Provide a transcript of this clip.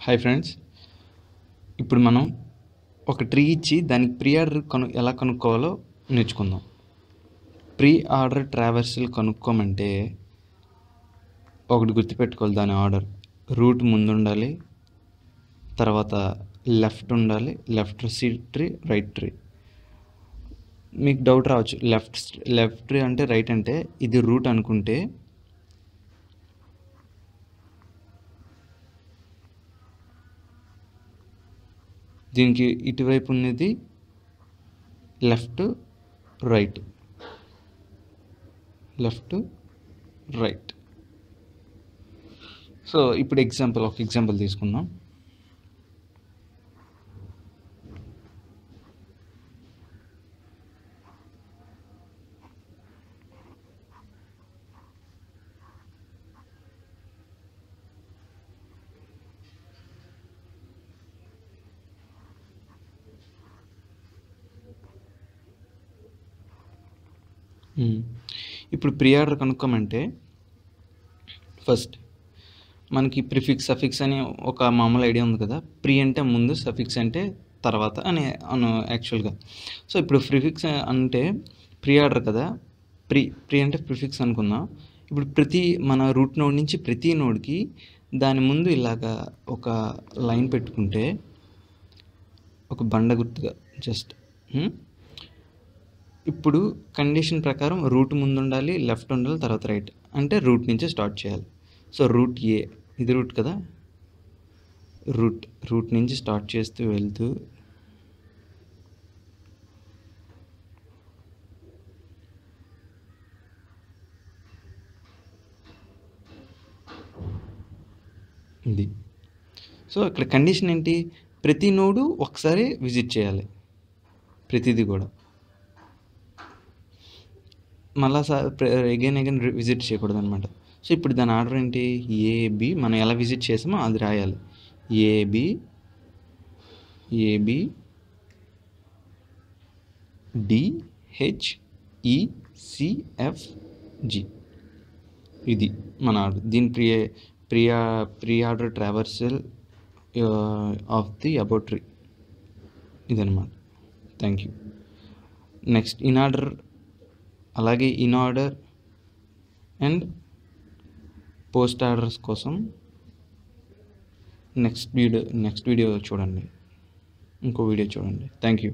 Hi friends, ఇప్పుడు మనం ఒక ట్రీ ఇచ్చి దానికి ప్రీ ఆర్డర్ ఎలా కనుక్కోవాలో నేర్చుకుందాం. ప్రీ ఆర్డర్ ట్రావర్సల్ కనుక్కోమంటే ఒకటి గుర్తుపెట్టుకోవాలి. దాని ఆర్డర్ రూట్ ముందు ఉండాలి, తర్వాత లెఫ్ట్ ఉండాలి, లెఫ్ట్ ట్రీ రైట్ ట్రీ. మీకు డౌట్ రావచ్చు, లెఫ్ట్ ట్రీ అంటే రైట్ అంటే ఇది రూట్ అనుకుంటే దీనికి ఇటువైపు ఉన్నది లెఫ్ట్ రైట్. సో ఇప్పుడు ఒక ఎగ్జాంపుల్ తీసుకుందాం. ఇప్పుడు ప్రీ ఆర్డర్ కనుక్కోమంటే ఫస్ట్ మనకి ప్రిఫిక్స్ సఫిక్స్ అని ఒక మామూలు ఐడియా ఉంది కదా. ప్రీ అంటే ముందు, సఫిక్స్ అంటే తర్వాత అని యాక్చువల్గా. సో ఇప్పుడు ప్రిఫిక్స్ అంటే ప్రీ ఆర్డర్ కదా, ప్రీ అంటే ప్రిఫిక్స్ అనుకుందాం. ఇప్పుడు మన రూట్ నోడ్ నుంచి ప్రతి నోడ్కి దాని ముందు ఇలాగా ఒక లైన్ పెట్టుకుంటే, ఒక బండ గుర్తుగా జస్ట్ ఇప్పుడు కండిషన్ ప్రకారం రూట్ ముందు ఉండాలి, లెఫ్ట్ ఉండాలి, తర్వాత రైట్. అంటే రూట్ నుంచి స్టార్ట్ చేయాలి. సో రూట్ ఏ, ఇది రూట్ కదా, రూట్ నుంచి స్టార్ట్ చేస్తూ వెళ్తూ ఇది. సో ఇక్కడ కండిషన్ ఏంటి, ప్రతి నోడు ఒకసారి విజిట్ చేయాలి, ప్రతిదీ కూడా. మళ్ళా అగైన్ విజిట్ చేయకూడదు అనమాట. సో ఇప్పుడు దాని ఆర్డర్ ఏంటి, ఏబి. మనం ఎలా విజిట్ చేసామో అది రాయాలి. A B DHECFG. ఇది మన ఆర్డర్. దీని pre order traversal of the about tree ఇదనమాట. Thank you. Next in order, అలాగే in order and post orders కోసం నెక్స్ట్ వీడియో చూడండి, ఇంకో వీడియో చూడండి. Thank you.